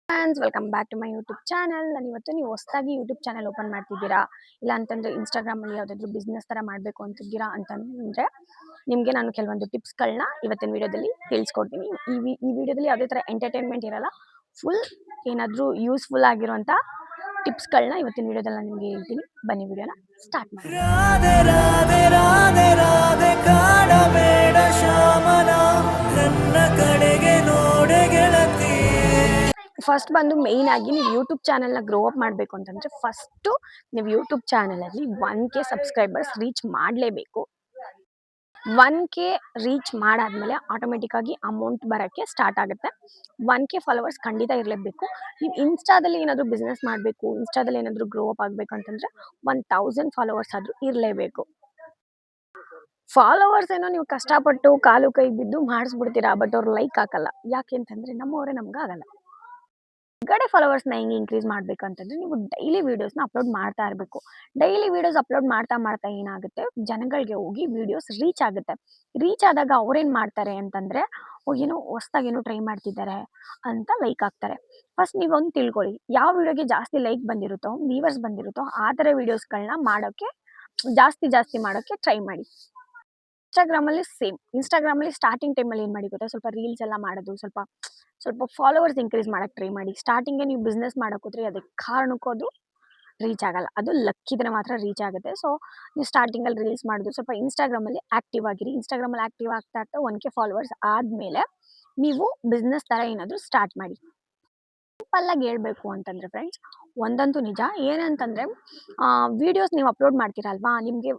Friends, welcome back to my YouTube channel. ನಾನು ಇವತ್ತು ನೀವು ಹೊಸದಾಗಿ ಯೂಟ್ಯೂಬ್ ಚಾನಲ್ ಓಪನ್ ಮಾಡ್ತಿದ್ದೀರಾ, ಇಲ್ಲ ಅಂತಂದರೆ ಇನ್ಸ್ಟಾಗ್ರಾಮಲ್ಲಿ ಯಾವುದಾದ್ರೂ ಬಿಸ್ನೆಸ್ ಥರ ಮಾಡಬೇಕು ಅಂತಿದ್ದೀರಾ ಅಂತಂದರೆ ನಿಮಗೆ ನಾನು ಕೆಲವೊಂದು ಟಿಪ್ಸ್ಗಳನ್ನ ಇವತ್ತಿನ ವೀಡಿಯೋದಲ್ಲಿ ತಿಳಿಸ್ಕೊಡ್ತೀನಿ. ಈ ವಿಡಿಯೋದಲ್ಲಿ ಯಾವುದೇ ಥರ ಎಂಟರ್ಟೈನ್ಮೆಂಟ್ ಇರಲ್ಲ, ಫುಲ್ ಏನಾದರೂ ಯೂಸ್ಫುಲ್ ಆಗಿರೋಂಥ ಟಿಪ್ಸ್ಗಳನ್ನ ಇವತ್ತಿನ ವೀಡಿಯೋದಲ್ಲಿ ನಾನು ನಿಮಗೆ ಹೇಳ್ತೀನಿ. ಬನ್ನಿ ವಿಡಿಯೋನ ಸ್ಟಾರ್ಟ್ ಮಾಡಿ. ರಾಧೆ ರಾಧೆ ರಾಧೆ ರಾಧೆ ಕಾಡಬೇಡ ಶ್ಯಾಮನ ನನ್ನ ಕಡೆಗೆ ನೋಡೆ ಗೆಳತಿ. ಫಸ್ಟ್ ಬಂದು ಮೇಯ್ನ್ ಆಗಿ ನೀವು ಯೂಟ್ಯೂಬ್ ಚಾನಲ್ನ ಗ್ರೋ ಅಪ್ ಮಾಡಬೇಕು ಅಂತಂದರೆ ಫಸ್ಟು ನೀವು ಯೂಟ್ಯೂಬ್ ಚಾನಲಲ್ಲಿ 1K ಸಬ್ಸ್ಕ್ರೈಬರ್ಸ್ ರೀಚ್ ಮಾಡಲೇಬೇಕು. 1K ರೀಚ್ ಮಾಡಾದ್ಮೇಲೆ ಆಟೋಮೆಟಿಕ್ಕಾಗಿ ಅಮೌಂಟ್ ಬರೋಕ್ಕೆ ಸ್ಟಾರ್ಟ್ ಆಗುತ್ತೆ. 1K ಫಾಲೋವರ್ಸ್ ಖಂಡಿತ ಇರಲೇಬೇಕು. ನೀವು ಇನ್ಸ್ಟಾದಲ್ಲಿ ಏನಾದರೂ ಬಿಸ್ನೆಸ್ ಮಾಡಬೇಕು, ಇನ್ಸ್ಟಾದಲ್ಲಿ ಏನಾದರೂ ಗ್ರೋ ಅಪ್ ಆಗಬೇಕು ಅಂತಂದರೆ 1000 ಫಾಲೋವರ್ಸ್ ಆದರೂ ಇರಲೇಬೇಕು. ಫಾಲೋವರ್ಸ್ ಏನೋ ನೀವು ಕಷ್ಟಪಟ್ಟು ಕಾಲು ಕೈ ಬಿದ್ದು ಮಾಡಿಸ್ಬಿಡ್ತೀರಾ, ಬಟ್ ಅವ್ರು ಲೈಕ್ ಹಾಕಲ್ಲ. ಯಾಕೆ ಅಂತಂದರೆ ನಮ್ಮವರೇ ನಮ್ಗೆ ಆಗಲ್ಲ. ಹೊರಗಡೆ ಫಾಲೋವರ್ಸ್ನ ಹೆಂಗೆ ಇನ್ಕ್ರೀಸ್ ಮಾಡಬೇಕಂತಂದರೆ ನೀವು ಡೈಲಿ ವೀಡಿಯೋಸ್ನ ಅಪ್ಲೋಡ್ ಮಾಡ್ತಾ ಇರಬೇಕು. ಡೈಲಿ ವೀಡಿಯೋಸ್ ಅಪ್ಲೋಡ್ ಮಾಡ್ತಾ ಮಾಡ್ತಾ ಏನಾಗುತ್ತೆ, ಜನಗಳಿಗೆ ಹೋಗಿ ವೀಡಿಯೋಸ್ ರೀಚ್ ಆಗುತ್ತೆ. ರೀಚ್ ಆದಾಗ ಅವ್ರೇನು ಮಾಡ್ತಾರೆ ಅಂತಂದರೆ ಏನೋ ಹೊಸ್ದಾಗೇನೋ ಟ್ರೈ ಮಾಡ್ತಿದ್ದಾರೆ ಅಂತ ಲೈಕ್ ಆಗ್ತಾರೆ. ಫಸ್ಟ್ ನೀವೊಂದು ತಿಳ್ಕೊಳ್ಳಿ, ಯಾವ ವೀಡಿಯೋಗೆ ಜಾಸ್ತಿ ಲೈಕ್ ಬಂದಿರುತ್ತೋ, ವ್ಯೂವರ್ಸ್ ಬಂದಿರುತ್ತೋ ಆ ಥರ ವೀಡಿಯೋಸ್ಗಳನ್ನ ಮಾಡೋಕ್ಕೆ ಜಾಸ್ತಿ ಮಾಡೋಕ್ಕೆ ಟ್ರೈ ಮಾಡಿ. ಇನ್ಸ್ಟಾಗ್ರಾಮಲ್ಲಿ ಸೇಮ್. ಇನ್ಸ್ಟಾಗ್ರಾಮಲ್ಲಿ ಸ್ಟಾರ್ಟಿಂಗ್ ಟೈಮಲ್ಲಿ ಏನು ಮಾಡಿ ಗೊತ್ತಾ, ಸ್ವಲ್ಪ ರೀಲ್ಸ್ ಎಲ್ಲ ಮಾಡೋದು, ಸ್ವಲ್ಪ ಫಾಲೋವರ್ಸ್ ಇನ್ಕ್ರೀಸ್ ಮಾಡೋಕ್ಕೆ ಟ್ರೈ ಮಾಡಿ. ಸ್ಟಾರ್ಟಿಂಗೇ ನೀವು ಬಿಸ್ನೆಸ್ ಮಾಡೋಕೆ ಹೋದ್ರೆ ಅದಕ್ಕೆ ಕಾರಣಕ್ಕೂ ಅದು ರೀಚ್ ಆಗಲ್ಲ. ಅದು ಲಕ್ಕಿದ್ರೆ ಮಾತ್ರ ರೀಚ್ ಆಗುತ್ತೆ. ಸೊ ನೀವು ಸ್ಟಾರ್ಟಿಂಗಲ್ಲಿ ರೀಲ್ಸ್ ಮಾಡೋದು, ಸ್ವಲ್ಪ ಇನ್ಸ್ಟಾಗ್ರಾಮಲ್ಲಿ ಆ್ಯಕ್ಟಿವ್ ಆಗಿರಿ. ಇನ್ಸ್ಟಾಗ್ರಾಮಲ್ಲಿ ಆ್ಯಕ್ಟಿವ್ ಆಗ್ತಾ 1K ಫಾಲೋವರ್ಸ್ ಆದಮೇಲೆ ನೀವು ಬಿಸ್ನೆಸ್ ಥರ ಏನಾದರೂ ಸ್ಟಾರ್ಟ್ ಮಾಡಿ. ಸಿಂಪಲ್ಲಾಗಿ ಹೇಳ್ಬೇಕು ಅಂತಂದರೆ ಫ್ರೆಂಡ್ಸ್, ಒಂದಂತೂ ನಿಜ ಏನಂತಂದರೆ, ವೀಡಿಯೋಸ್ ನೀವು ಅಪ್ಲೋಡ್ ಮಾಡ್ತೀರಲ್ವಾ, ನಿಮಗೆ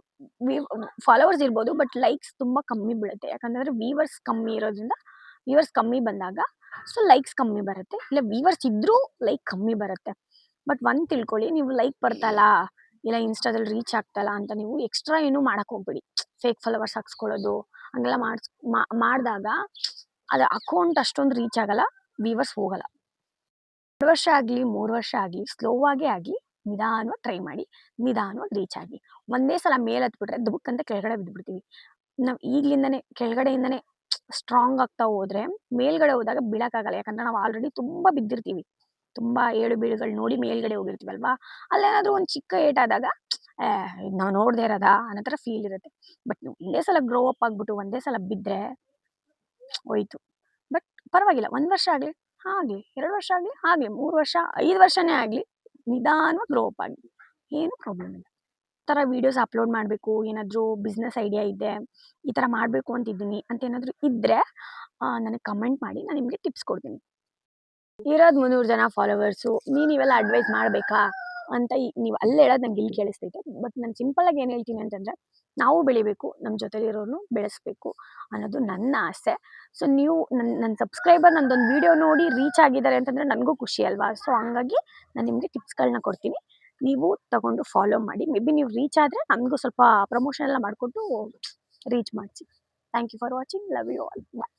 ಫಾಲೋವರ್ಸ್ ಇರ್ಬೋದು, ಬಟ್ ಲೈಕ್ಸ್ ತುಂಬ ಕಮ್ಮಿ ಬೀಳುತ್ತೆ. ಯಾಕಂತಂದರೆ ವ್ಯೂವರ್ಸ್ ಕಮ್ಮಿ ಇರೋದ್ರಿಂದ, ವ್ಯೂವರ್ಸ್ ಕಮ್ಮಿ ಬಂದಾಗ ಸೊ ಲೈಕ್ಸ್ ಕಮ್ಮಿ ಬರುತ್ತೆ, ಇಲ್ಲ ವ್ಯೂವರ್ಸ್ ಇದ್ದರೂ ಲೈಕ್ ಕಮ್ಮಿ ಬರುತ್ತೆ. ಬಟ್ ಒಂದು ತಿಳ್ಕೊಳ್ಳಿ, ನೀವು ಲೈಕ್ ಬರ್ತಲ್ಲ, ಇಲ್ಲ ಇನ್ಸ್ಟಾದಲ್ಲಿ ರೀಚ್ ಆಗ್ತಲ್ಲ ಅಂತ ನೀವು ಎಕ್ಸ್ಟ್ರಾ ಏನೂ ಮಾಡೋಕ್ಕೆ ಹೋಗ್ಬೇಡಿ. ಫೇಕ್ ಫಾಲೋವರ್ಸ್ ಹಾಕ್ಸ್ಕೊಳ್ಳೋದು ಹಂಗೆಲ್ಲ ಮಾಡಿದಾಗ ಅದು ಅಕೌಂಟ್ ಅಷ್ಟೊಂದು ರೀಚ್ ಆಗಲ್ಲ, ವ್ಯೂವರ್ಸ್ ಹೋಗಲ್ಲ. 2 ವರ್ಷ ಆಗಲಿ 3 ವರ್ಷ ಆಗಲಿ ಸ್ಲೋ ಆಗಲಿ ನಿಧಾನವಾಗಿ ಟ್ರೈ ಮಾಡಿ, ನಿಧಾನವಾಗಿ ರೀಚ್ ಆಗಿ. ಒಂದೇ ಸಲ ಮೇಲೆ ಹತ್ಬಿಟ್ರೆ ದುಬುಕ್ಕಂತ ಕೆಳಗಡೆ ಬಿದ್ದುಬಿಡ್ತೀವಿ. ನಾವು ಈಗಲಿಂದನೇ ಕೆಳಗಡೆಯಿಂದನೇ ಸ್ಟ್ರಾಂಗ್ ಆಗ್ತಾ ಹೋದರೆ ಮೇಲ್ಗಡೆ ಹೋದಾಗ ಬೀಳೋಕ್ಕಾಗಲ್ಲ. ಯಾಕಂದರೆ ನಾವು ಆಲ್ರೆಡಿ ತುಂಬ ಬಿದ್ದಿರ್ತೀವಿ, ತುಂಬ ಏಳು ಬೀಳುಗಳು ನೋಡಿ ಮೇಲ್ಗಡೆ ಹೋಗಿರ್ತೀವಲ್ವಾ, ಅಲ್ಲೇನಾದರೂ ಒಂದು ಚಿಕ್ಕ ಏಟಾದಾಗ ನಾವು ನೋಡದೇ ಇರೋದಾ ಅನ್ನೋ ಥರ ಫೀಲ್ ಇರುತ್ತೆ. ಬಟ್ ನೀವು ಒಂದೇ ಸಲ ಗ್ರೋ ಅಪ್ ಆಗಿಬಿಟ್ಟು ಒಂದೇ ಸಲ ಬಿದ್ದರೆ ಹೋಯ್ತು. ಬಟ್ ಪರವಾಗಿಲ್ಲ, 1 ವರ್ಷ ಆಗಲಿ ಆಗಲಿ, 2 ವರ್ಷ ಆಗಲಿ ಆಗಲಿ, 3 ವರ್ಷ 5 ವರ್ಷನೇ ಆಗಲಿ, ನಿಧಾನವಾಗಿ ಗ್ರೋ ಅಪ್ ಆಗಿ, ಏನು ಪ್ರಾಬ್ಲಮ್ ಇಲ್ಲ. ಈ ಥರ ವೀಡಿಯೋಸ್ ಅಪ್ಲೋಡ್ ಮಾಡಬೇಕು, ಏನಾದರೂ ಬಿಸ್ನೆಸ್ ಐಡಿಯಾ ಇದೆ, ಈ ಥರ ಮಾಡಬೇಕು ಅಂತಿದ್ದೀನಿ ಅಂತ ಏನಾದರೂ ಇದ್ದರೆ ನನಗೆ ಕಮೆಂಟ್ ಮಾಡಿ, ನಾನು ನಿಮಗೆ ಟಿಪ್ಸ್ ಕೊಡ್ತೀನಿ. ಇರೋದು 300 ಜನ ಫಾಲೋವರ್ಸು, ನೀವೆಲ್ಲ ಅಡ್ವೈಸ್ ಮಾಡಬೇಕಾ ಅಂತ ನೀವು ಅಲ್ಲೇ ಹೇಳೋದು ನಂಗೆ ಇಲ್ಲಿ ಕೇಳಿಸ್ತೈತೆ. ಬಟ್ ನಾನು ಸಿಂಪಲ್ಲಾಗಿ ಏನು ಹೇಳ್ತೀನಿ ಅಂತಂದರೆ, ನಾವು ಬೆಳಿಬೇಕು, ನಮ್ಮ ಜೊತೆಲಿರೋರನ್ನು ಬೆಳೆಸಬೇಕು ಅನ್ನೋದು ನನ್ನ ಆಸೆ. ಸೊ ನೀವು ನನ್ನ ಸಬ್ಸ್ಕ್ರೈಬರ್ ನಂದೊಂದು ವೀಡಿಯೋ ನೋಡಿ ರೀಚ್ ಆಗಿದ್ದಾರೆ ಅಂತಂದರೆ ನನಗೂ ಖುಷಿ ಅಲ್ವಾ. ಸೊ ಹಂಗಾಗಿ ನಾನು ನಿಮಗೆ ಟಿಪ್ಸ್ಗಳನ್ನ ಕೊಡ್ತೀನಿ, ನೀವು ತಗೊಂಡು ಫಾಲೋ ಮಾಡಿ. ಮೇ ಬಿ ನೀವು ರೀಚ್ ಆದರೆ ನನಗೂ ಸ್ವಲ್ಪ ಪ್ರಮೋಷನ್ ಎಲ್ಲ ಮಾಡಿಕೊಟ್ಟು ರೀಚ್ ಮಾಡಿಸಿ. Thank you for watching. Love you all. Bye.